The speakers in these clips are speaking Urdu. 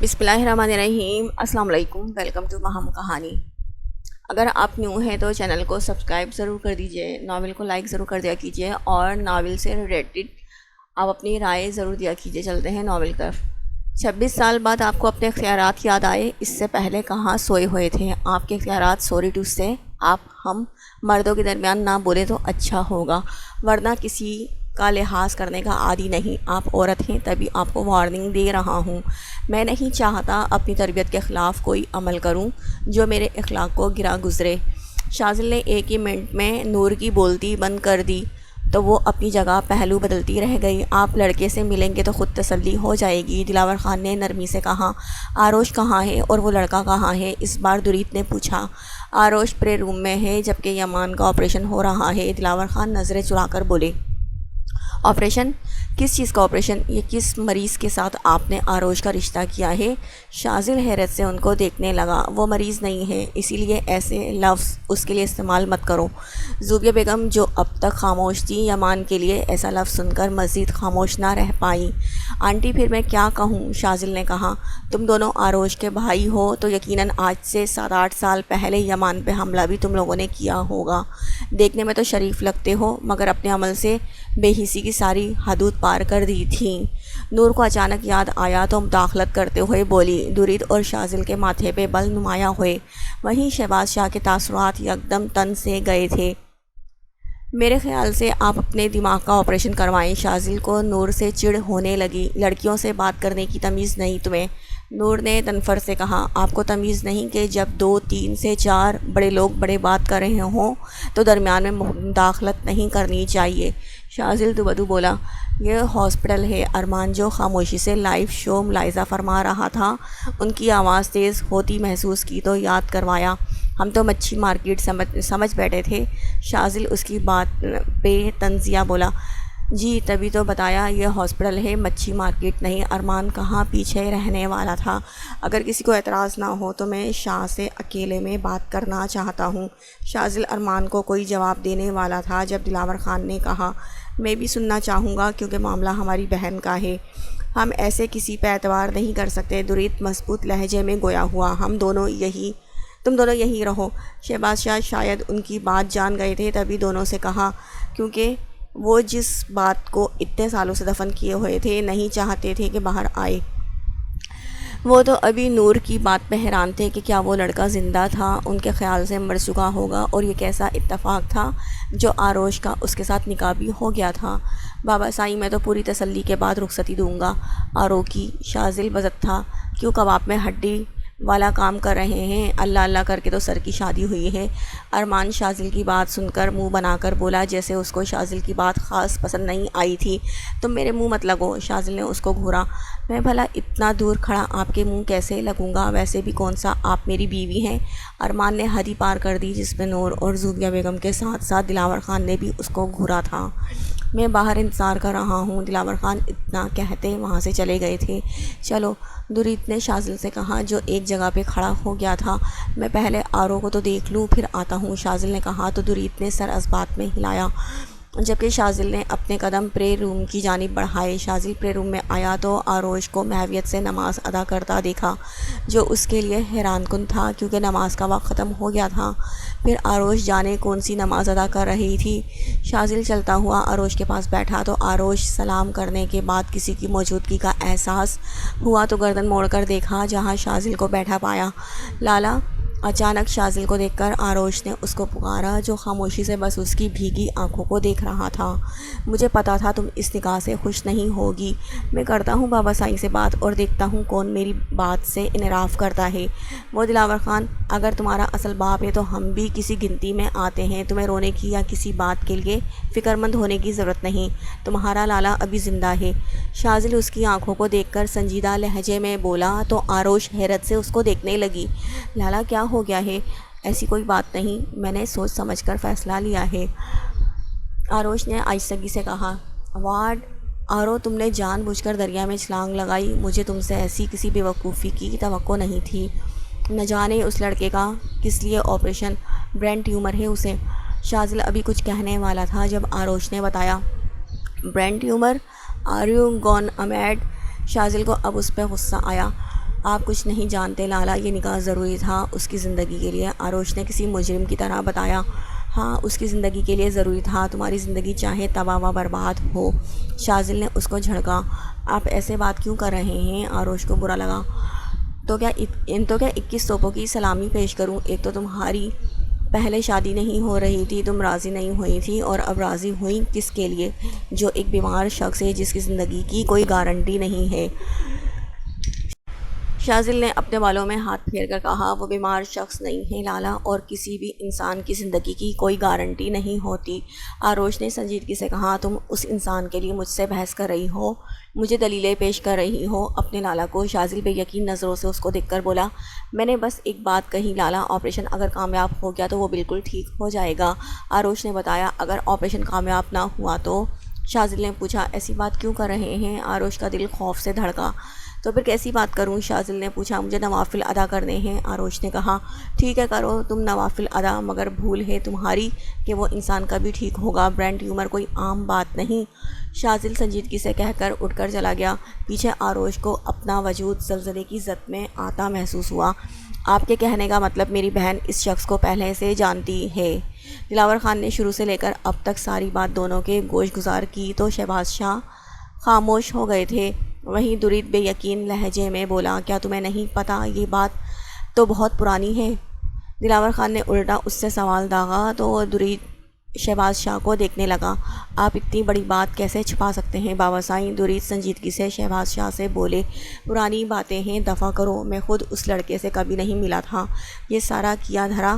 بسم اللہ الرحمن الرحیم۔ السلام علیکم، ویلکم ٹو ماہم کہانی۔ اگر آپ نیو ہیں تو چینل کو سبسکرائب ضرور کر دیجئے، ناول کو لائک ضرور کر دیا کیجئے اور ناول سے ریلیٹڈ آپ اپنی رائے ضرور دیا کیجئے۔ چلتے ہیں ناول کی طرف۔ 26 سال بعد آپ کو اپنے اختیارات یاد آئے، اس سے پہلے کہاں سوئے ہوئے تھے آپ کے اختیارات؟ سوری ٹو سے آپ ہم مردوں کے درمیان نہ بولے تو اچھا ہوگا، ورنہ کسی کا لحاظ کرنے کا عادی نہیں۔ آپ عورت ہیں، تبھی آپ کو وارننگ دے رہا ہوں۔ میں نہیں چاہتا اپنی تربیت کے خلاف کوئی عمل کروں جو میرے اخلاق کو گرا گزرے۔ شاذل نے ایک ہی منٹ میں نور کی بولتی بند کر دی تو وہ اپنی جگہ پہلو بدلتی رہ گئی۔ آپ لڑکے سے ملیں گے تو خود تسلی ہو جائے گی، دلاور خان نے نرمی سے کہا۔ آروش کہاں ہے اور وہ لڑکا کہاں ہے؟ اس بار دوریت نے پوچھا۔ آروش پرے روم میں ہے جبکہ یمان کا آپریشن ہو رہا ہے، دلاور خان نظریں چرا کر بولے۔ آپریشن؟ کس چیز کا آپریشن؟ یہ کس مریض کے ساتھ آپ نے آروش کا رشتہ کیا ہے؟ شاذل حیرت سے ان کو دیکھنے لگا۔ وہ مریض نہیں ہے، اسی لیے ایسے لفظ اس کے لیے استعمال مت کرو۔ زوبیہ بیگم جو اب تک خاموش تھی، یمان کے لیے ایسا لفظ سن کر مزید خاموش نہ رہ پائی۔ آنٹی پھر میں کیا کہوں؟ شاذل نے کہا۔ تم دونوں آروش کے بھائی ہو تو یقیناً آج سے 7-8 سال پہلے یمان پہ حملہ بھی تم لوگوں نے کیا ہوگا۔ دیکھنے میں تو شریف لگتے ہو مگر اپنے عمل سے بے حسی کی ساری حدود پار کر دی تھیں۔ نور کو اچانک یاد آیا تو مداخلت کرتے ہوئے بولی۔ دوریت اور شاذل کے ماتھے پہ بل نمایاں ہوئے، وہیں شہباز شاہ کے تاثرات یکدم تن سے گئے تھے۔ میرے خیال سے آپ اپنے دماغ کا آپریشن کروائیں۔ شاذل کو نور سے چڑ ہونے لگی۔ لڑکیوں سے بات کرنے کی تمیز نہیں تمہیں؟ نور نے تنفر سے کہا۔ آپ کو تمیز نہیں کہ جب 2, 3 سے 4 بڑے لوگ بڑے بات کر رہے ہوں تو درمیان میں مداخلت نہیں کرنی چاہیے؟ شاذل دوبدو بولا۔ یہ ہاسپٹل ہے۔ ارمان جو خاموشی سے لائیو شو ملاحظہ فرما رہا تھا، ان کی آواز تیز ہوتی محسوس کی تو یاد کروایا۔ ہم تو مچھی مارکیٹ سمجھ بیٹھے تھے۔ شاذل اس کی بات پہ تنزیہ بولا۔ جی تبھی تو بتایا یہ ہاسپٹل ہے، مچھی مارکیٹ نہیں۔ ارمان کہاں پیچھے رہنے والا تھا۔ اگر کسی کو اعتراض نہ ہو تو میں شاہ سے اکیلے میں بات کرنا چاہتا ہوں۔ شاذل ارمان کو کوئی جواب دینے والا تھا جب دلاور خان نے کہا، میں بھی سننا چاہوں گا کیونکہ معاملہ ہماری بہن کا ہے۔ ہم ایسے کسی پہ اعتبار نہیں کر سکتے۔ دوریت مضبوط لہجے میں گویا ہوا۔ تم دونوں یہی رہو۔ شہباز شاہ شاید ان کی بات جان گئے تھے تبھی دونوں سے کہا، کیونکہ وہ جس بات کو اتنے سالوں سے دفن کیے ہوئے تھے نہیں چاہتے تھے کہ باہر آئے۔ وہ تو ابھی نور کی بات پہ حیران تھے کہ کیا وہ لڑکا زندہ تھا، ان کے خیال سے مر چکا ہوگا، اور یہ کیسا اتفاق تھا جو آروش کا اس کے ساتھ نکاح بھی ہو گیا تھا۔ بابا سائی میں تو پوری تسلی کے بعد رخصتی دوں گا۔ آرو کی؟ شاذل بزد تھا۔ کیوں کباب میں ہڈی والا کام کر رہے ہیں؟ اللہ اللہ کر کے تو سر کی شادی ہوئی ہے۔ ارمان شاذل کی بات سن کر منہ بنا کر بولا جیسے اس کو شاذل کی بات خاص پسند نہیں آئی تھی۔ تم میرے منہ مت لگو۔ شاذل نے اس کو گھورا۔ میں بھلا اتنا دور کھڑا آپ کے منہ کیسے لگوں گا؟ ویسے بھی کون سا آپ میری بیوی ہیں؟ ارمان نے حد ہی پار کر دی، جس میں نور اور زوبیہ بیگم کے ساتھ ساتھ دلاور خان نے بھی اس کو گھورا تھا۔ میں باہر انتظار کر رہا ہوں۔ دلاور خان اتنا کہتے وہاں سے چلے گئے تھے۔ چلو، دوریت نے شاذل سے کہا جو ایک جگہ پہ کھڑا ہو گیا تھا۔ میں پہلے آرو کو تو دیکھ لوں پھر آتا ہوں، شاذل نے کہا تو دوریت نے سر اس بات میں ہلایا، جبکہ شاذل نے اپنے قدم پرے روم کی جانب بڑھائے۔ شاذل پرے روم میں آیا تو آروش کو محویت سے نماز ادا کرتا دیکھا، جو اس کے لیے حیران کن تھا کیونکہ نماز کا وقت ختم ہو گیا تھا۔ پھر آروش جانے کون سی نماز ادا کر رہی تھی۔ شاذل چلتا ہوا آروش کے پاس بیٹھا تو آروش سلام کرنے کے بعد کسی کی موجودگی کا احساس ہوا تو گردن موڑ کر دیکھا جہاں شاذل کو بیٹھا پایا۔ لالا! اچانک شاذل کو دیکھ کر آروش نے اس کو پکارا جو خاموشی سے بس اس کی بھیگی آنکھوں کو دیکھ رہا تھا۔ مجھے پتا تھا تم اس نکاح سے خوش نہیں ہوگی۔ میں کرتا ہوں بابا سائی سے بات اور دیکھتا ہوں کون میری بات سے انحراف کرتا ہے۔ وہ دلاور خان، اگر تمہارا اصل باپ ہے تو ہم بھی کسی گنتی میں آتے ہیں۔ تمہیں رونے کی یا کسی بات کے لیے فکر مند ہونے کی ضرورت نہیں۔ تمہارا لالا ابھی زندہ ہے۔ شاذل اس کی آنکھوں کو دیکھ کر سنجیدہ لہجے میں بولا تو آروش حیرت سے اس کو دیکھنے لگی۔ لالا کیا ہو گیا ہے؟ ایسی کوئی بات نہیں، میں نے سوچ سمجھ کر فیصلہ لیا ہے، آروش نے آہستگی سے کہا۔ واٹ؟ آرو تم نے جان بوجھ کر دریا میں چھلانگ لگائی؟ مجھے تم سے ایسی کسی بے وقوفی کی توقع نہیں تھی۔ نہ جانے اس لڑکے کا کس لیے آپریشن، برین ٹیومر ہے اسے۔ شاذل ابھی کچھ کہنے والا تھا جب آروش نے بتایا۔ Brain tumour? Are you gone mad? Shazil کو اب اس پہ غصہ آیا۔ آپ کچھ نہیں جانتے لالا، یہ نکاح ضروری تھا اس کی زندگی کے لیے۔ آروش نے کسی مجرم کی طرح بتایا۔ ہاں، اس کی زندگی کے لیے ضروری تھا، تمہاری زندگی چاہے تباہ و برباد ہو۔ شازل نے اس کو جھڑکا۔ آپ ایسے بات کیوں کر رہے ہیں؟ آروش کو برا لگا۔ تو کیا 21 توپوں کی سلامی پیش کروں؟ ایک تو تمہاری پہلے شادی نہیں ہو رہی تھی، تم راضی نہیں ہوئی تھی، اور اب راضی ہوئی کس کے لیے؟ جو ایک بیمار شخص ہے جس کی زندگی کی کوئی گارنٹی نہیں ہے۔ شازل نے اپنے بالوں میں ہاتھ پھیر کر کہا، وہ بیمار شخص نہیں ہے لالا، اور کسی بھی انسان کی زندگی کی کوئی گارنٹی نہیں ہوتی۔ آروش نے سنجیدگی سے کہا، تم اس انسان کے لیے مجھ سے بحث کر رہی ہو، مجھے دلیلیں پیش کر رہی ہو اپنے لالا کو؟ شازل بے یقین نظروں سے اس کو دیکھ کر بولا، میں نے بس ایک بات کہی لالا، آپریشن اگر کامیاب ہو گیا تو وہ بالکل ٹھیک ہو جائے گا۔ آروش نے بتایا، اگر آپریشن کامیاب نہ ہوا تو؟ شازل نے پوچھا، ایسی بات کیوں کر رہے ہیں؟ آروش کا دل خوف سے دھڑکا۔ تو پھر کیسی بات کروں؟ شازل نے پوچھا۔ مجھے نوافل ادا کرنے ہیں، آروش نے کہا۔ ٹھیک ہے، کرو تم نوافل ادا، مگر بھول ہے تمہاری کہ وہ انسان کبھی ٹھیک ہوگا، برین ٹیومر کوئی عام بات نہیں۔ شازل سنجیدگی سے کہہ کر اٹھ کر چلا گیا۔ پیچھے آروش کو اپنا وجود زلزلے کی زد میں آتا محسوس ہوا۔ آپ کے کہنے کا مطلب میری بہن اس شخص کو پہلے سے جانتی ہے؟ دلاور خان نے شروع سے لے کر اب تک ساری بات دونوں کے گوش گزار کی تو شہباز شاہ خاموش ہو گئے تھے۔ وہیں درید بے یقین لہجے میں بولا، کیا تمہیں نہیں پتہ؟ یہ بات تو بہت پرانی ہے۔ دلاور خان نے الٹا اس سے سوال داغا تو درید شہباز شاہ کو دیکھنے لگا۔ آپ اتنی بڑی بات کیسے چھپا سکتے ہیں بابا سائیں؟ درید سنجیدگی سے شہباز شاہ سے بولے، پرانی باتیں ہیں، دفع کرو۔ میں خود اس لڑکے سے کبھی نہیں ملا تھا، یہ سارا کیا دھرا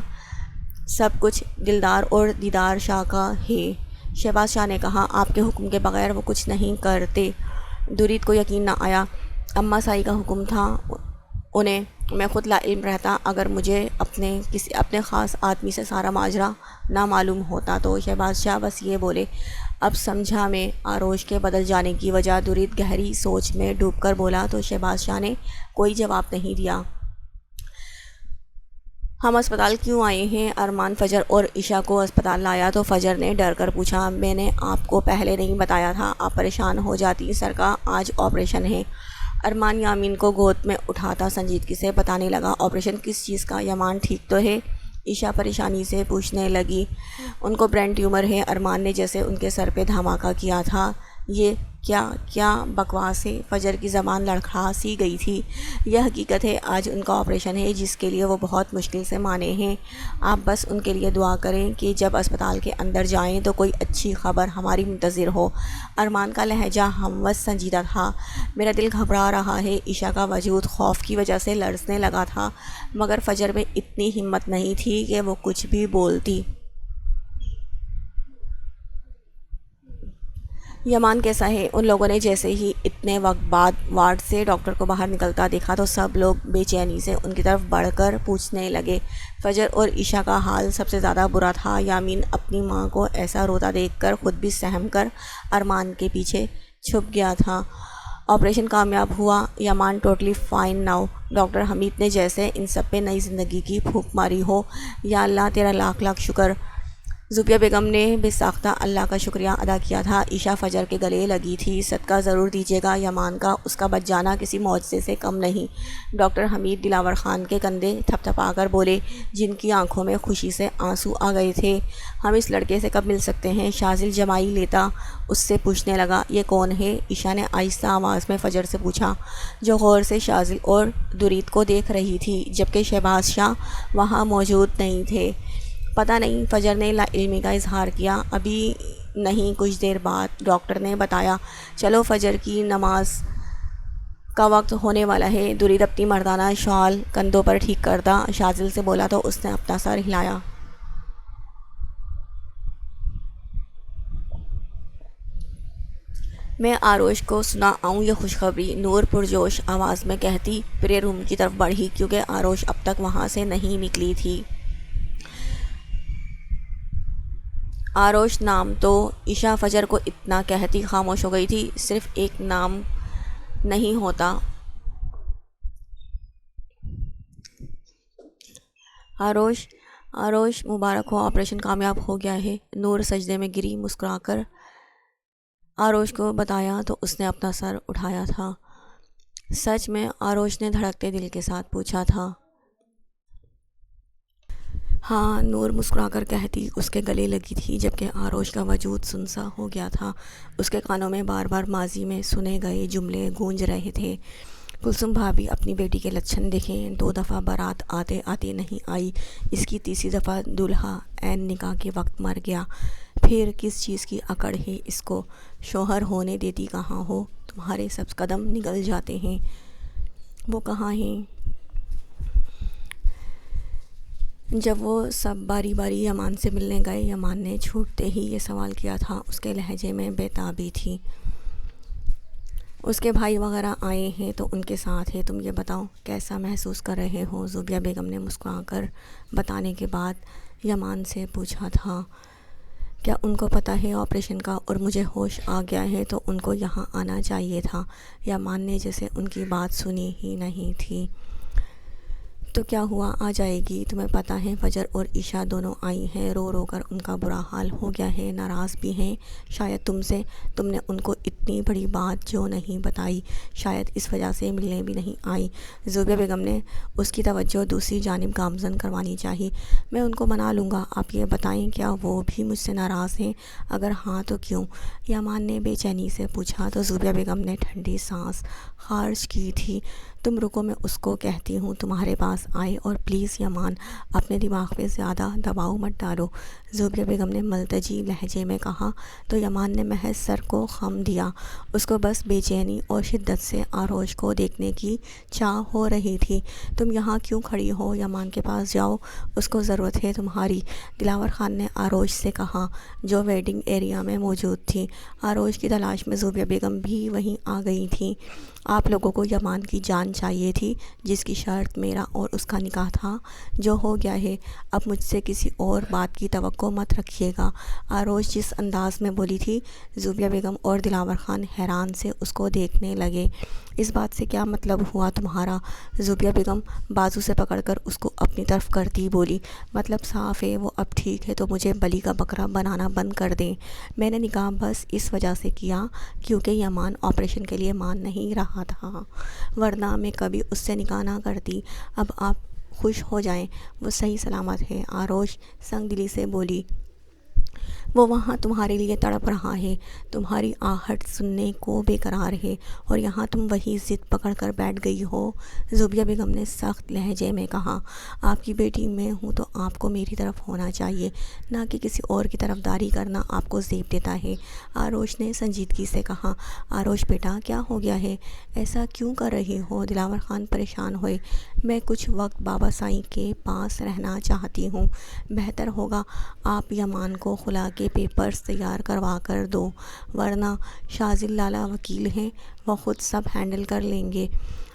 سب کچھ دلدار اور دیدار شاہ کا ہے۔ شہباز شاہ نے کہا، آپ کے حکم کے بغیر وہ کچھ نہیں کرتے۔ درید کو یقین نہ آیا۔ اماں سائی کا حکم تھا انہیں، میں خود لا علم رہتا اگر مجھے اپنے خاص آدمی سے سارا ماجرا نہ معلوم ہوتا تو۔ شہباز شاہ بس یہ بولے۔ اب سمجھا میں آروش کے بدل جانے کی وجہ۔ درید گہری سوچ میں ڈوب کر بولا تو شہباز شاہ نے کوئی جواب نہیں دیا۔ ہم اسپتال کیوں آئے ہیں؟ ارمان فجر اور عشاء کو اسپتال لایا تو فجر نے ڈر کر پوچھا، میں نے آپ کو پہلے نہیں بتایا تھا؟ آپ پریشان ہو جاتی سرکار، آج آپریشن ہے۔ ارمان یامین کو گود میں اٹھاتا سنجیدگی سے بتانے لگا، آپریشن کس چیز کا؟ یامان ٹھیک تو ہے؟ عشاء پریشانی سے پوچھنے لگی۔ ان کو برین ٹیومر ہے۔ ارمان نے جیسے ان کے سر پہ دھماکہ کیا تھا۔ یہ کیا بکواس ہے؟ فجر کی زبان لڑکھڑا سی گئی تھی۔ یہ حقیقت ہے، آج ان کا آپریشن ہے جس کے لیے وہ بہت مشکل سے مانے ہیں۔ آپ بس ان کے لیے دعا کریں کہ جب اسپتال کے اندر جائیں تو کوئی اچھی خبر ہماری منتظر ہو۔ ارمان کا لہجہ ہموز سنجیدہ تھا۔ میرا دل گھبرا رہا ہے۔ عشاء کا وجود خوف کی وجہ سے لرزنے لگا تھا، مگر فجر میں اتنی ہمت نہیں تھی کہ وہ کچھ بھی بولتی۔ یمان کیسا ہے؟ ان لوگوں نے جیسے ہی اتنے وقت بعد وارڈ سے ڈاکٹر کو باہر نکلتا دیکھا تو سب لوگ بے چینی سے ان کی طرف بڑھ کر پوچھنے لگے۔ فجر اور عشاء کا حال سب سے زیادہ برا تھا۔ یامین اپنی ماں کو ایسا روتا دیکھ کر خود بھی سہم کر ارمان کے پیچھے چھپ گیا تھا۔ آپریشن کامیاب ہوا، یامان ٹوٹلی فائن ناؤ۔ ڈاکٹر حمید نے جیسے ان سب پہ نئی زندگی کی پھونک ماری ہو۔ یا اللہ تیرا لاکھ لاکھ شکر۔ زوبیہ بیگم نے بے ساختہ اللہ کا شکریہ ادا کیا تھا۔ عشاء فجر کے گلے لگی تھی۔ صدقہ ضرور دیجیے گا یامان کا، اس کا بچ جانا کسی معجزے سے کم نہیں۔ ڈاکٹر حمید دلاور خان کے کندھے تھپ تھپا کر بولے، جن کی آنکھوں میں خوشی سے آنسو آ گئے تھے۔ ہم اس لڑکے سے کب مل سکتے ہیں؟ شازل جمائی لیتا اس سے پوچھنے لگا، یہ کون ہے؟ عشاء نے آہستہ آواز میں فجر سے پوچھا، جو غور سے شازل اور درید کو دیکھ رہی تھی، جبکہ شہباز شاہ وہاں موجود نہیں تھے۔ پتہ نہیں، فجر نے لا علمی کا اظہار کیا۔ ابھی نہیں، کچھ دیر بعد، ڈاکٹر نے بتایا۔ چلو فجر کی نماز کا وقت ہونے والا ہے۔ درید اپنی مردانہ شال کندھوں پر ٹھیک کرتا شازل سے بولا تو اس نے اپنا سر ہلایا۔ میں آروش کو سنا آؤں یہ خوشخبری، نور پرجوش آواز میں کہتی پرے روم کی طرف بڑھی، کیونکہ آروش اب تک وہاں سے نہیں نکلی تھی۔ آروش نام تو عشاء فجر کو اتنا کہتی خاموش ہو گئی تھی۔ صرف ایک نام نہیں ہوتا۔ آروش آروش مبارک ہو، آپریشن کامیاب ہو گیا ہے۔ نور سجدے میں گری، مسکرا کر آروش کو بتایا تو اس نے اپنا سر اٹھایا تھا۔ سچ میں؟ آروش نے دھڑکتے دل کے ساتھ پوچھا تھا۔ ہاں، نور مسکرا کر کہتی اس کے گلے لگی تھی، جبکہ آروش کا وجود سنسا ہو گیا تھا۔ اس کے کانوں میں بار بار ماضی میں سنے گئے جملے گونج رہے تھے۔ کلثوم بھابھی اپنی بیٹی کے لچھن دیکھیں، 2 دفعہ بارات آتے آتے نہیں آئی، اس کی تیسری دفعہ دولہا عین نکاح کے وقت مر گیا، پھر کس چیز کی اکڑ ہے اس کو؟ شوہر ہونے دیتی کہاں ہو؟ تمہارے سب قدم نگل جاتے ہیں۔ وہ کہاں ہیں؟ جب وہ سب باری باری یمان سے ملنے گئے، یمان نے چھوٹتے ہی یہ سوال کیا تھا۔ اس کے لہجے میں بے تابی تھی۔ اس کے بھائی وغیرہ آئے ہیں تو ان کے ساتھ ہے۔ تم یہ بتاؤ کیسا محسوس کر رہے ہو؟ زوبیہ بیگم نے مسکرا کر بتانے کے بعد یمان سے پوچھا تھا۔ کیا ان کو پتہ ہے آپریشن کا اور مجھے ہوش آ گیا ہے تو ان کو یہاں آنا چاہیے تھا؟ یمان نے جیسے ان کی بات سنی ہی نہیں تھی۔ تو کیا ہوا، آ جائے گی۔ تمہیں پتہ ہے فجر اور عشاء دونوں آئی ہیں، رو رو کر ان کا برا حال ہو گیا ہے، ناراض بھی ہیں شاید تم سے۔ تم نے ان کو اتنی بڑی بات جو نہیں بتائی، شاید اس وجہ سے ملنے بھی نہیں آئی۔ زوبیہ بیگم نے اس کی توجہ دوسری جانب گامزن کروانی چاہی۔ میں ان کو منا لوں گا، آپ یہ بتائیں کیا وہ بھی مجھ سے ناراض ہیں؟ اگر ہاں تو کیوں؟ یمان نے بے چینی سے پوچھا تو زوبیہ بیگم نے ٹھنڈی سانس خارج کی تھی۔ تم رکو، میں اس کو کہتی ہوں تمہارے پاس آئے، اور پلیز یمان اپنے دماغ پہ زیادہ دباؤ مت ڈالو، زوبیہ بیگم نے ملتجی لہجے میں کہا تو یمان نے محض سر کو خم دیا۔ اس کو بس بے چینی اور شدت سے آروش کو دیکھنے کی چاہ ہو رہی تھی۔ تم یہاں کیوں کھڑی ہو؟ یمان کے پاس جاؤ، اس کو ضرورت ہے تمہاری، دلاور خان نے آروش سے کہا، جو ویٹنگ ایریا میں موجود تھی۔ آروش کی تلاش میں زوبیہ بیگم بھی وہیں آ گئی تھیں۔ آپ لوگوں کو یمان کی جان چاہیے تھی، جس کی شرط میرا اور اس کا نکاح تھا، جو ہو گیا ہے۔ اب مجھ سے کسی اور بات کی توقع مت رکھیے گا۔ آروش جس انداز میں بولی تھی، زوبیہ بیگم اور دلاور خان حیران سے اس کو دیکھنے لگے۔ اس بات سے کیا مطلب ہوا تمہارا؟ زوبیہ بیگم بازو سے پکڑ کر اس کو اپنی طرف کرتی بولی، مطلب صاف ہے، وہ اب ٹھیک ہے تو مجھے بلی کا بکرا بنانا بند کر دیں۔ میں نے نکاح بس اس وجہ سے کیا کیونکہ یمان آپریشن کے لیے مان نہیں رہا تھا، ورنہ میں کبھی اس سے نکاح نہ کرتی۔ اب آپ خوش ہو جائیں، وہ صحیح سلامت ہے، آروش سنگ دلی سے بولی۔ وہ وہاں تمہارے لیے تڑپ رہا ہے، تمہاری آہٹ سننے کو بے قرار ہے، اور یہاں تم وہی ضد پکڑ کر بیٹھ گئی ہو، زوبیہ بیگم نے سخت لہجے میں کہا۔ آپ کی بیٹی میں ہوں تو آپ کو میری طرف ہونا چاہیے، نہ کہ کسی اور کی طرفداری کرنا آپ کو زیب دیتا ہے، آروش نے سنجیدگی سے کہا۔ آروش بیٹا، کیا ہو گیا ہے؟ ایسا کیوں کر رہی ہو؟ دلاور خان پریشان ہوئے۔ میں کچھ وقت بابا سائیں کے پاس رہنا چاہتی ہوں، بہتر ہوگا آپ یمان کو خلا کے پیپرز تیار کروا کر دو، ورنہ شاذل لالا وکیل ہیں، وہ خود سب ہینڈل کر لیں گے۔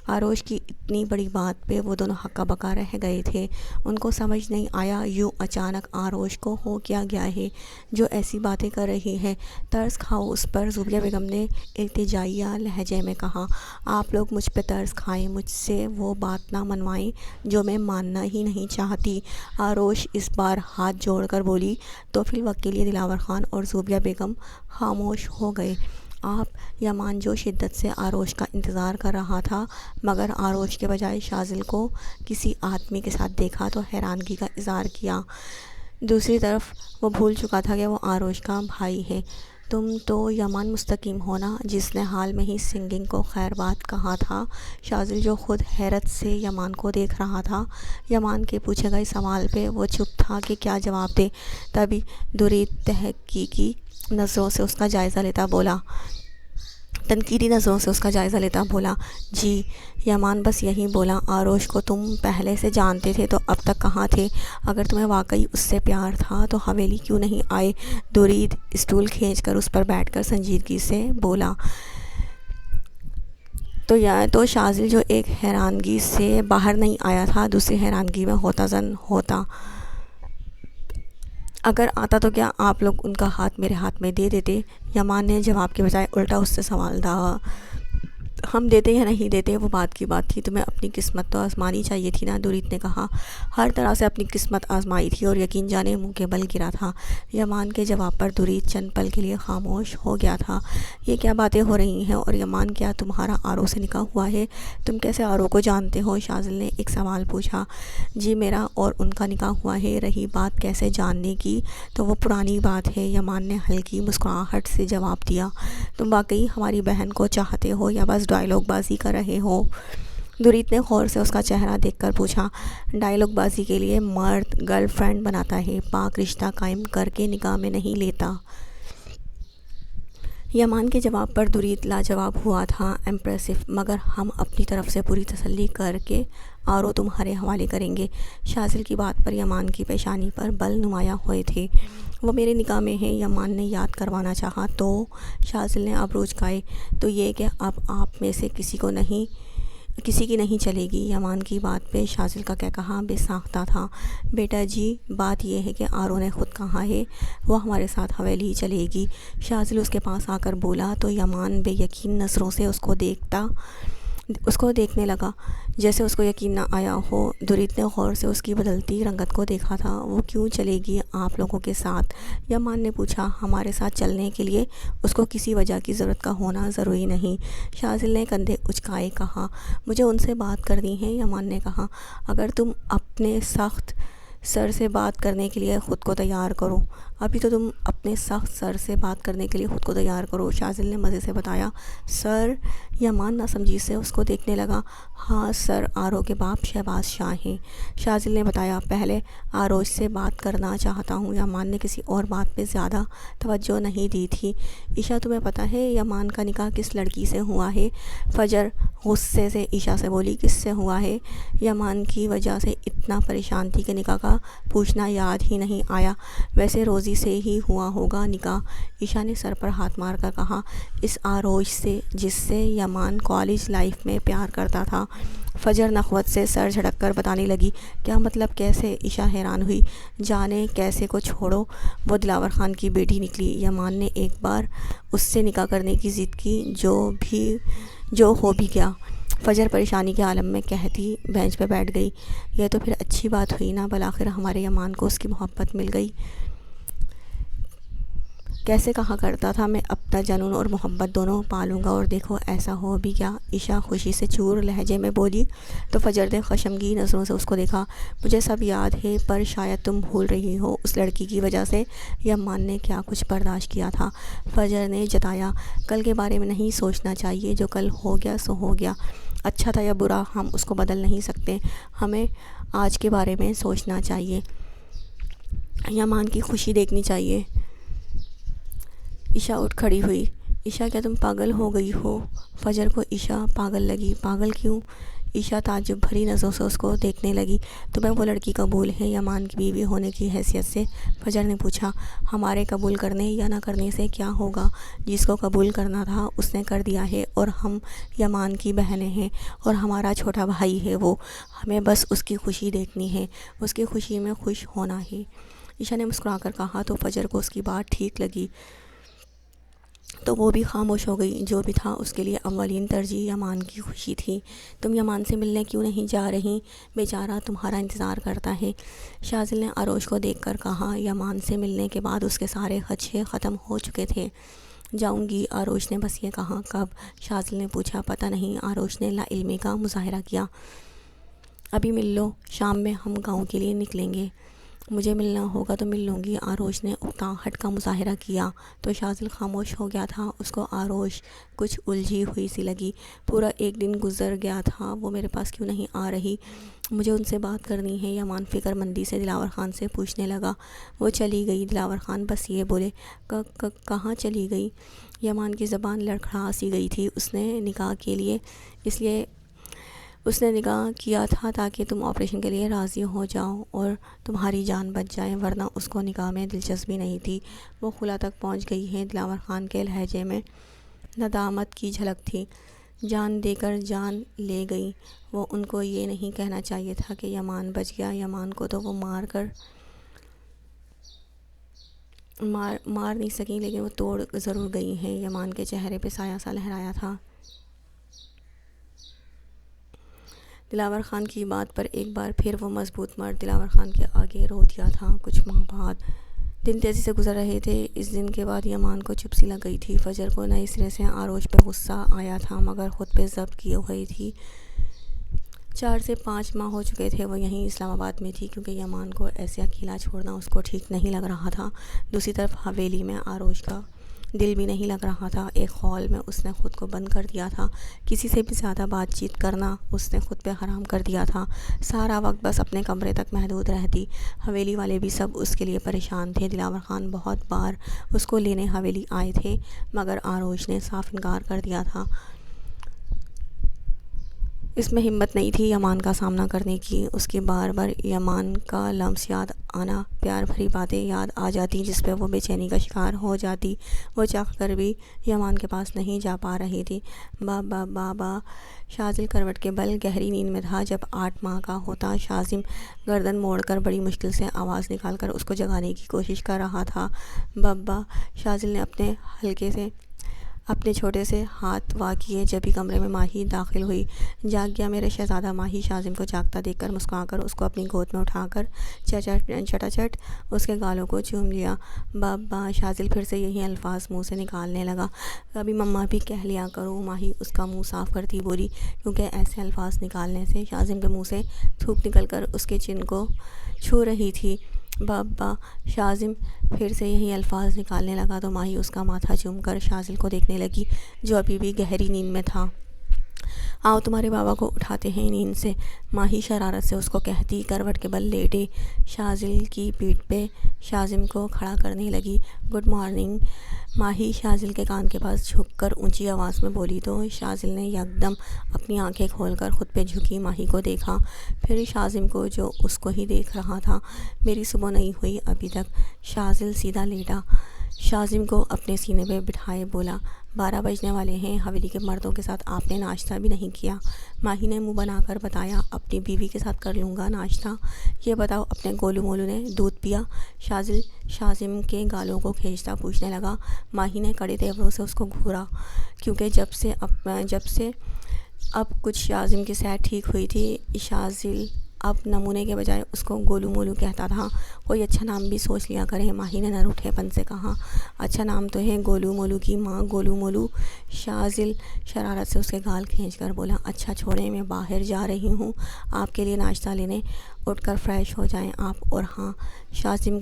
آروش کی اتنی بڑی بات پہ وہ دونوں ہکا بکا رہ گئے تھے۔ ان کو سمجھ نہیں آیا یوں اچانک آروش کو ہو کیا گیا ہے جو ایسی باتیں کر رہی ہے۔ ترس کھاؤ اس پر، زوبیہ بیگم نے التجائیہ لہجے میں کہا۔ آپ لوگ مجھ پہ ترس کھائیں، مجھ سے وہ بات نہ منوائیں جو میں ماننا ہی نہیں چاہتی، آروش اس بار ہاتھ جوڑ کر بولی۔ تو فی الوقت کے لیے دلاور خان اور زوبیہ بیگم خاموش ہو گئے۔ آپ یمان جو شدت سے آروش کا انتظار کر رہا تھا، مگر آروش کے بجائے شاذل کو کسی آدمی کے ساتھ دیکھا تو حیرانگی کا اظہار کیا۔ دوسری طرف وہ بھول چکا تھا کہ وہ آروش کا بھائی ہے۔ تم تو یمان مستقیم ہونا، جس نے حال میں ہی سنگنگ کو خیر بات کہا تھا۔ شاذل جو خود حیرت سے یمان کو دیکھ رہا تھا، یمان کے پوچھے گئے سوال پہ وہ چپ تھا کہ کیا جواب دے، تبھی درید تنقیدی نظروں سے اس کا جائزہ لیتا بولا، جی۔ یمان بس یہی بولا۔ آروش کو تم پہلے سے جانتے تھے تو اب تک کہاں تھے؟ اگر تمہیں واقعی اس سے پیار تھا تو حویلی کیوں نہیں آئے؟ درید اسٹول کھینچ کر اس پر بیٹھ کر سنجیدگی سے بولا۔ تو شاذل جو ایک حیرانگی سے باہر نہیں آیا تھا، دوسری حیرانگی میں ہوتا زن ہوتا۔ اگر آتا تو کیا آپ لوگ ان کا ہاتھ میرے ہاتھ میں دے دیتے؟ یمان نے جواب کے بجائے الٹا اس سے سوال داغا۔ ہم دیتے یا نہیں دیتے وہ بات کی بات تھی، تمہیں اپنی قسمت تو آزمانی چاہیے تھی نا، دوریت نے کہا۔ ہر طرح سے اپنی قسمت آزمائی تھی اور یقین جانے منہ کے بل گرا تھا۔ یمان کے جواب پر دوریت چند پل کے لیے خاموش ہو گیا تھا۔ یہ کیا باتیں ہو رہی ہیں؟ اور یمان، کیا تمہارا آرو سے نکاح ہوا ہے؟ تم کیسے آرو کو جانتے ہو؟ شاذل نے ایک سوال پوچھا۔ جی میرا اور ان کا نکاح ہوا ہے۔ رہی بات کیسے جاننے کی تو وہ پرانی بات ہے، یمان نے ہلکی مسکراہٹ سے جواب دیا۔ تم واقعی ہماری بہن کو چاہتے ہو یا بس ڈائیلاگ بازی کر رہے ہو؟ دوریت نے غور سے اس کا چہرہ دیکھ کر پوچھا۔ ڈائیلاگ بازی کے لیے مرد گرل فرینڈ بناتا ہے، پاک رشتہ قائم کر کے نکاح میں نہیں لیتا۔ یمان کے جواب پر دوریت لاجواب ہوا تھا۔ امپریسو، مگر ہم اپنی طرف سے پوری تسلی کر کے آرو تمہارے حوالے کریں گے۔ شاذل کی بات پر یمان کی پیشانی پر بل نمایاں ہوئے تھے۔ وہ میرے نکاح میں ہے، یمان نے یاد کروانا چاہا۔ تو شاذل نے ابرو اچکائے۔ تو یہ کہ اب آپ میں سے کسی کی نہیں چلے گی؟ یمان کی بات پہ شاذل کا کہا بے ساختہ تھا۔ بیٹا جی، بات یہ ہے کہ آرو نے خود کہا ہے وہ ہمارے ساتھ حویلی ہی چلے گی۔ شاذل اس کے پاس آ کر بولا تو یمان بے یقین نظروں سے اس کو دیکھنے لگا، جیسے اس کو یقین نہ آیا ہو۔ دوریت نے غور سے اس کی بدلتی رنگت کو دیکھا تھا۔ وہ کیوں چلے گی آپ لوگوں کے ساتھ؟ یمان نے پوچھا۔ ہمارے ساتھ چلنے کے لیے اس کو کسی وجہ کی ضرورت کا ہونا ضروری نہیں۔ شاذل نے کندھے اچکائے کہا۔ مجھے ان سے بات کرنی ہے، یمان نے کہا۔ اگر تم اپنے سخت سر سے بات کرنے کے لیے خود کو تیار کرو۔ ابھی تو تم اپنے سخت سر سے بات کرنے کے لیے خود کو تیار کرو، شاذل نے مزے سے بتایا۔ سر؟ یمان ناسمجھی سے اس کو دیکھنے لگا۔ ہاں سر، آرو کے باپ شہباز شاہ ہیں، شاذل نے بتایا۔ پہلے آروش سے بات کرنا چاہتا ہوں۔ یمان نے کسی اور بات پہ زیادہ توجہ نہیں دی تھی۔ عشا، تمہیں پتہ ہے یمان کا نکاح کس لڑکی سے ہوا ہے؟ فجر غصے سے عشا سے بولی۔ کس سے ہوا ہے؟ یمان کی وجہ سے اتنا پریشان تھی کہ نکاح کا پوچھنا یاد ہی نہیں آیا۔ ویسے روزی سے ہی ہوا ہوگا نکاح، عشا نے سر پر ہاتھ مار کر کہا۔ اس آروش سے جس سے یمان کالج لائف میں پیار کرتا تھا؟ فجر نخوت سے سر جھٹک کر بتانے لگی۔ کیا مطلب کیسے؟ عشا حیران ہوئی۔ جانے کیسے کو چھوڑو، وہ دلاور خان کی بیٹی نکلی۔ یمان نے ایک بار اس سے نکاح کرنے کی ضد کی، جو ہو بھی گیا۔ فجر پریشانی کے عالم میں کہتی بینچ پہ بیٹھ گئی۔ یہ تو پھر اچھی بات ہوئی نا، بالآخر ہمارے یمان کو اس کی محبت مل گئی۔ کیسے کہا کرتا تھا میں اپنا جنون اور محبت دونوں پالوں گا، اور دیکھو ایسا ہو بھی گیا، عشا خوشی سے چور لہجے میں بولی۔ تو فجر نے خشمگین نظروں سے اس کو دیکھا۔ مجھے سب یاد ہے، پر شاید تم بھول رہی ہو، اس لڑکی کی وجہ سے یمان نے کیا کچھ برداشت کیا تھا۔ فجر نے جتایا۔ کل کے بارے میں نہیں سوچنا چاہیے، جو کل ہو گیا سو ہو گیا، اچھا تھا یا برا ہم اس کو بدل نہیں سکتے، ہمیں آج کے بارے میں سوچنا چاہیے، یمان کی خوشی دیکھنی چاہیے۔ عشا اٹھ کھڑی ہوئی۔ عشا، کیا تم پاگل ہو گئی ہو؟ فجر کو عشا پاگل لگی۔ پاگل کیوں؟ عشا تعجب بھری نظروں سے اس کو دیکھنے لگی۔ تمہیں وہ لڑکی قبول ہے یمان کی بیوی ہونے کی حیثیت سے؟ فجر نے پوچھا۔ ہمارے قبول کرنے یا نہ کرنے سے کیا ہوگا؟ جس کو قبول کرنا تھا اس نے کر دیا ہے، اور ہم یمان کی بہنیں ہیں اور ہمارا چھوٹا بھائی ہے وہ، ہمیں بس اس کی خوشی دیکھنی ہے، اس کی خوشی میں خوش ہونا ہے، عشا نے مسکرا کر کہا۔ تو فجر کو اس کی بات ٹھیک لگی تو وہ بھی خاموش ہو گئی۔ جو بھی تھا اس کے لیے اولین ترجیح یمان کی خوشی تھی۔ تم یمان سے ملنے کیوں نہیں جا رہی؟ بیچارہ تمہارا انتظار کرتا ہے، شاذل نے آروش کو دیکھ کر کہا۔ یمان سے ملنے کے بعد اس کے سارے خدشے ختم ہو چکے تھے۔ جاؤں گی، آروش نے بس یہ کہا۔ کب؟ شاذل نے پوچھا۔ پتہ نہیں، آروش نے لا علمی کا مظاہرہ کیا۔ ابھی مل لو، شام میں ہم گاؤں کے لیے نکلیں گے۔ مجھے ملنا ہوگا تو مل لوں گی، آروش نے اکتاہٹ کا مظاہرہ کیا۔ تو شاذل خاموش ہو گیا تھا۔ اس کو آروش کچھ الجھی ہوئی سی لگی۔ پورا ایک دن گزر گیا تھا، وہ میرے پاس کیوں نہیں آ رہی؟ مجھے ان سے بات کرنی ہے، یمان فکر مندی سے دلاور خان سے پوچھنے لگا۔ وہ چلی گئی، دلاور خان بس یہ بولے۔ کہاں چلی گئی؟ یمان کی زبان لڑکھڑا سی گئی تھی۔ اس نے نکاح کیا تھا تاکہ تم آپریشن کے لیے راضی ہو جاؤ اور تمہاری جان بچ جائے، ورنہ اس کو نکاح میں دلچسپی نہیں تھی۔ وہ خلا تک پہنچ گئی ہے، دلاور خان کے لہجے میں ندامت کی جھلک تھی۔ جان دے کر جان لے گئی۔ وہ ان کو یہ نہیں کہنا چاہیے تھا کہ یمان بچ گیا، یمان کو تو وہ مار نہیں سکیں، لیکن وہ توڑ ضرور گئی ہیں۔ یمان کے چہرے پہ سایہ سا لہرایا تھا۔ دلاور خان کی بات پر ایک بار پھر وہ مضبوط مرد دلاور خان کے آگے رو دیا تھا۔ کچھ ماہ بعد دن تیزی سے گزر رہے تھے۔ اس دن کے بعد یمان کو چپسی لگ گئی تھی۔ فجر کو نئے سرے سے آروش پہ غصہ آیا تھا، مگر خود پہ ضبط کیے ہوئی تھی۔ 4 سے 5 ماہ ہو چکے تھے وہ یہیں اسلام آباد میں تھی، کیونکہ یمان کو ایسے اکیلا چھوڑنا اس کو ٹھیک نہیں لگ رہا تھا۔ دوسری طرف حویلی میں آروش کا دل بھی نہیں لگ رہا تھا۔ ایک خول میں اس نے خود کو بند کر دیا تھا۔ کسی سے بھی زیادہ بات چیت کرنا اس نے خود پہ حرام کر دیا تھا۔ سارا وقت بس اپنے کمرے تک محدود رہتی۔ حویلی والے بھی سب اس کے لیے پریشان تھے۔ دلاور خان بہت بار اس کو لینے حویلی آئے تھے، مگر آروش نے صاف انکار کر دیا تھا۔ اس میں ہمت نہیں تھی یمان کا سامنا کرنے کی۔ اس کی بار بار یمان کا لمس یاد آنا، پیار بھری باتیں یاد آ جاتی جس پہ وہ بے چینی کا شکار ہو جاتی۔ وہ چاہ کر بھی یمان کے پاس نہیں جا پا رہی تھی۔ بابا بابا شاذل کروٹ کے بل گہری نیند میں تھا۔ جب 8 ماہ کا ہوتا، شاذم گردن موڑ کر بڑی مشکل سے آواز نکال کر اس کو جگانے کی کوشش کر رہا تھا۔ بابا شاذل نے اپنے چھوٹے سے ہاتھ وا کیے۔ جبھی کمرے میں ماہی داخل ہوئی۔ جاگ گیا میرا شہزادہ۔ ماہی شاذم کو جاگتا دیکھ کر مسکرا کر اس کو اپنی گود میں اٹھا کر چٹاچٹ اس کے گالوں کو چوم لیا۔ بابا شاذل پھر سے یہی الفاظ منہ سے نکالنے لگا۔ کبھی مما بھی کہہ لیا کرو، ماہی اس کا منہ صاف کرتی بولی، کیونکہ ایسے الفاظ نکالنے سے شاذم کے منہ سے تھوک نکل کر اس کے چن کو چھو رہی تھی۔ بابا شاذم پھر سے یہی الفاظ نکالنے لگا تو ماہی اس کا ماتھا چوم کر شاذل کو دیکھنے لگی، جو ابھی بھی گہری نیند میں تھا۔ آؤ تمہارے بابا کو اٹھاتے ہیں نیند سے، ماہی شرارت سے اس کو کہتی کروٹ کے بل لیٹے شاذل کی پیٹھ پہ شاذم کو کھڑا کرنے لگی۔ گڈ مارننگ، ماہی شاذل کے کان کے پاس جھک کر اونچی آواز میں بولی تو شاذل نے یکدم اپنی آنکھیں کھول کر خود پہ جھکی ماہی کو دیکھا، پھر شاذم کو جو اس کو ہی دیکھ رہا تھا۔ میری صبح نہیں ہوئی ابھی تک۔ شاذل سیدھا لیٹا، شاذم کو اپنے سینے پہ بٹھائے بولا، 12 بجنے والے ہیں، حویلی کے مردوں کے ساتھ آپ نے ناشتہ بھی نہیں کیا۔ ماہی نے منہ بنا کر بتایا، اپنی بیوی کے ساتھ کر لوں گا ناشتہ۔ یہ بتاؤ اپنے گولو مولو نے دودھ پیا؟ شاذل شاذم کے گالوں کو کھینچتا پوچھنے لگا۔ ماہی نے کڑے تیوروں سے اس کو گھورا، کیونکہ جب سے اب کچھ شاذم کی صحت ٹھیک ہوئی تھی، شاذل اب نمونے کے بجائے اس کو گولو مولو کہتا تھا۔ کوئی اچھا نام بھی سوچ لیا کرے، ماہی نے نہ روٹھے پن سے کہا۔ اچھا نام تو ہے گولو مولو کی ماں، گولو مولو۔ شاذل شرارت سے اس کے گال کھینچ کر بولا، اچھا چھوڑیں، میں باہر جا رہی ہوں آپ کے لیے ناشتہ لینے، اٹھ کر فریش ہو جائیں آپ، اور ہاں شاذم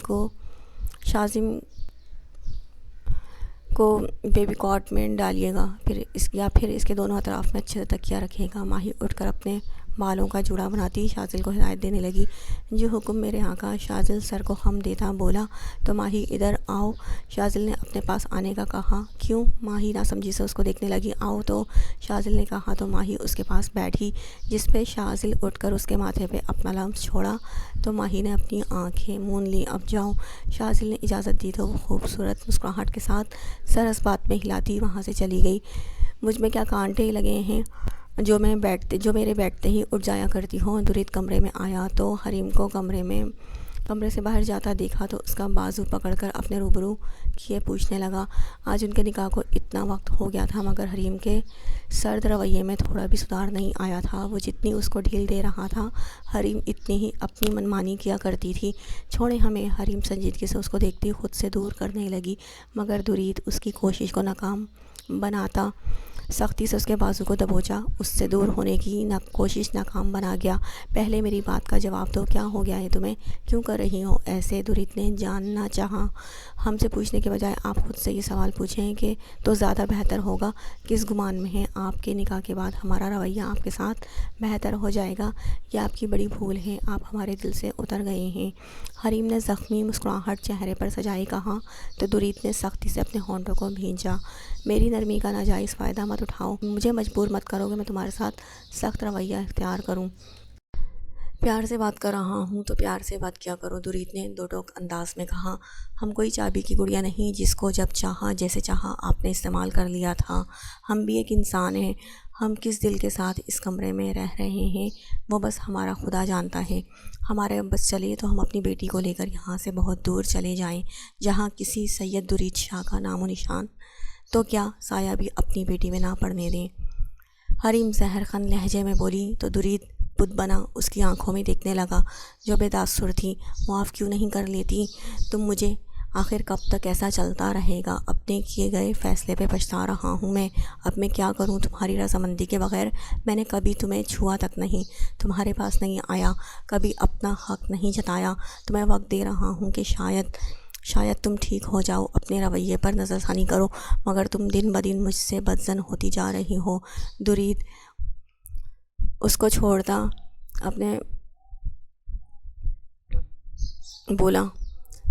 کو بیبی کاٹ میں ڈالیے گا، پھر اس کے دونوں اطراف میں اچھے سے تکیہ رکھے گا۔ ماہی اٹھ کر اپنے بالوں کا جوڑا بناتی شاذل کو ہدایت دینے لگی۔ جو حکم میرے آقا، شاذل سر کو خم دیتا بولا تو ماہی ادھر آؤ، شاذل نے اپنے پاس آنے کا کہا۔ کیوں؟ ماہی ناسمجھی سے اس کو دیکھنے لگی۔ آؤ تو شاذل نے کہا تو ماہی اس کے پاس بیٹھی، جس پہ شاذل اٹھ کر اس کے ماتھے پہ اپنا لمس چھوڑا تو ماہی نے اپنی آنکھیں مون لیں۔ اب جاؤ، شاذل نے اجازت دی تو وہ خوبصورت مسکراہٹ کے ساتھ سر اس بات میں ہلاتی وہاں سے چلی گئی۔ مجھ میں کیا کانٹے لگے ہیں جو میرے بیٹھتے ہی اٹھ جایا کرتی ہوں۔ درید کمرے میں آیا تو حریم کو کمرے سے باہر جاتا دیکھا تو اس کا بازو پکڑ کر اپنے روبرو کیے پوچھنے لگا۔ آج ان کے نکاح کو اتنا وقت ہو گیا تھا، مگر حریم کے سرد رویے میں تھوڑا بھی سدھار نہیں آیا تھا۔ وہ جتنی اس کو ڈھیل دے رہا تھا، حریم اتنی ہی اپنی منمانی کیا کرتی تھی۔ چھوڑیں ہمیں، حریم سنجیدگی سے اس کو دیکھتی خود سے دور کرنے لگی، مگر درید اس کی کوشش کو ناکام بناتا سختی سے اس کے بازو کو دبوچا۔ اس سے دور ہونے کی کوشش ناکام بنا گیا۔ پہلے میری بات کا جواب دو، کیا ہو گیا ہے تمہیں؟ کیوں کر رہی ہو ایسے؟ درید نے جاننا چاہا۔ ہم سے پوچھنے کے بجائے آپ خود سے یہ سوال پوچھیں کہ تو زیادہ بہتر ہوگا۔ کس گمان میں ہے؟ آپ کے نکاح کے بعد ہمارا رویہ آپ کے ساتھ بہتر ہو جائے گا، یہ آپ کی بڑی بھول ہے، آپ ہمارے دل سے اتر گئے ہیں۔ حریم نے زخمی مسکراہٹ چہرے پر سجائے کہا تو درید نے سختی سے اپنے ہونٹوں کو بھینچا۔ میری نرمی کا ناجائز فائدہ مت اٹھاؤ، مجھے مجبور مت کرو کہ میں تمہارے ساتھ سخت رویہ اختیار کروں۔ پیار سے بات کر رہا ہوں تو پیار سے بات کیا کرو، درید نے دو ٹوک انداز میں کہا۔ ہم کوئی چابی کی گڑیا نہیں جس کو جب چاہا جیسے چاہا آپ نے استعمال کر لیا تھا۔ ہم بھی ایک انسان ہیں، ہم کس دل کے ساتھ اس کمرے میں رہ رہے ہیں وہ بس ہمارا خدا جانتا ہے۔ ہمارے بس چلے تو ہم اپنی بیٹی کو لے کر یہاں سے بہت دور چلے جائیں، جہاں کسی سید درید شاہ کا نام و نشان تو کیا سایہ بھی اپنی بیٹی میں نہ پڑنے دیں۔ حریم زہر خن لہجے میں بولی تو درید بت بنا اس کی آنکھوں میں دیکھنے لگا جو بے تاثر تھی۔ معاف کیوں نہیں کر لیتی تم مجھے؟ آخر کب تک ایسا چلتا رہے گا؟ اپنے کیے گئے فیصلے پہ پچھتا رہا ہوں میں۔ اب میں کیا کروں؟ تمہاری رضامندی کے بغیر میں نے کبھی تمہیں چھوا تک نہیں، تمہارے پاس نہیں آیا، کبھی اپنا حق نہیں جتایا۔ تمہیں وقت دے رہا ہوں کہ شاید تم ٹھیک ہو جاؤ، اپنے رویے پر نظر ثانی کرو، مگر تم دن بدن مجھ سے بدظن ہوتی جا رہی ہو۔ درید اس کو چھوڑتا اپنے بولا۔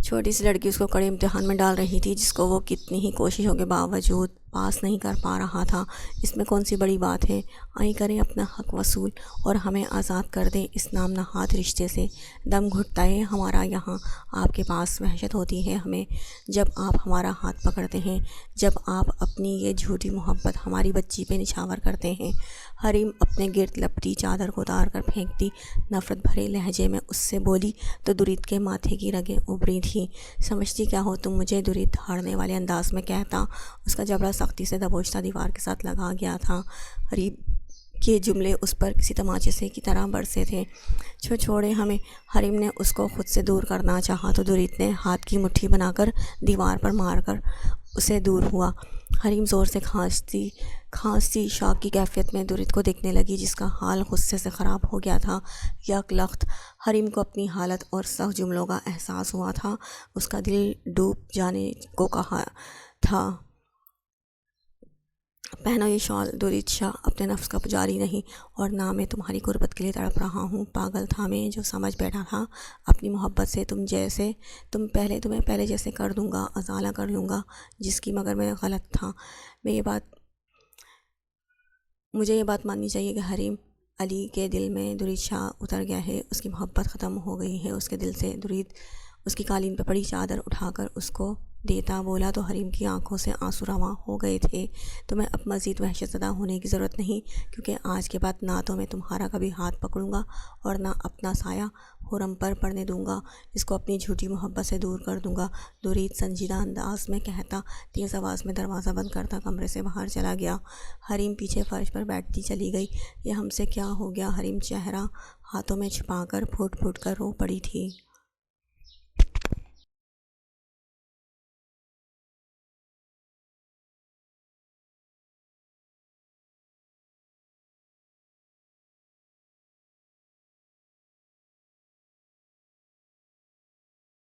چھوٹی سی لڑکی اس کو کڑے امتحان میں ڈال رہی تھی، جس کو وہ کتنی ہی کوششوں کے باوجود پاس نہیں کر پا رہا تھا۔ اس میں کون سی بڑی بات ہے؟ آئیں کریں اپنا حق وصول اور ہمیں آزاد کر دیں اس نام نہاد رشتے سے۔ دم گھٹتا ہے ہمارا یہاں، آپ کے پاس وحشت ہوتی ہے ہمیں جب آپ ہمارا ہاتھ پکڑتے ہیں، جب آپ اپنی یہ جھوٹی محبت ہماری بچی پہ نچھاور کرتے ہیں۔ حریم اپنے گرد لپٹی چادر کو اتار کر پھینکتی نفرت بھرے لہجے میں اس سے بولی تو درید کے ماتھے کی رگیں ابری تھیں۔ سمجھتی کیا ہو تم مجھے؟ درید دھاڑنے والے انداز میں کہتا۔ اس کا جبڑا سختی سے دبوچتا دیوار کے ساتھ لگا گیا تھا۔ حریم کے جملے اس پر کسی تماچے سے کی طرح برسے تھے۔ چھوڑے ہمیں۔ حریم نے اس کو خود سے دور کرنا چاہا تو درید نے ہاتھ کی مٹھی بنا کر دیوار پر مار کر اسے دور ہوا۔ حریم زور سے کھانستی شوق کی کیفیت میں درید کو دیکھنے لگی، جس کا حال غصے سے خراب ہو گیا تھا۔ یک لخت حریم کو اپنی حالت اور سخت جملوں کا احساس ہوا تھا۔ اس کا دل ڈوب جانے کو کہا تھا۔ پہنو یہ شال۔ درید شاہ اپنے نفس کا پجاری نہیں، اور نہ میں تمہاری قربت کے لیے تڑپ رہا ہوں۔ پاگل تھا میں جو سمجھ بیٹھا تھا اپنی محبت سے تمہیں پہلے جیسے کر دوں گا، ازالہ کر لوں گا، جس کی مگر میں غلط تھا۔ مجھے یہ بات ماننی چاہیے کہ حریم علی کے دل میں درید شاہ اتر گیا ہے، اس کی محبت ختم ہو گئی ہے اس کے دل سے۔ درید اس کی قالین پہ پڑی چادر اٹھا کر اس کو دیتا بولا تو حریم کی آنکھوں سے آنسو رواں ہو گئے تھے۔ تمہیں اب مزید وحشت زدہ ہونے کی ضرورت نہیں، کیونکہ آج کے بعد نہ تو میں تمہارا کبھی ہاتھ پکڑوں گا اور نہ اپنا سایہ حرم پر پڑنے دوں گا، اس کو اپنی جھوٹی محبت سے دور کر دوں گا۔ درید سنجیدہ انداز میں کہتا تیز آواز میں دروازہ بند کرتا کمرے سے باہر چلا گیا۔ حریم پیچھے فرش پر بیٹھتی چلی گئی۔ یہ ہم سے کیا ہو گیا؟ حریم چہرہ ہاتھوں میں چھپا کر پھوٹ پھوٹ کر رو پڑی تھی۔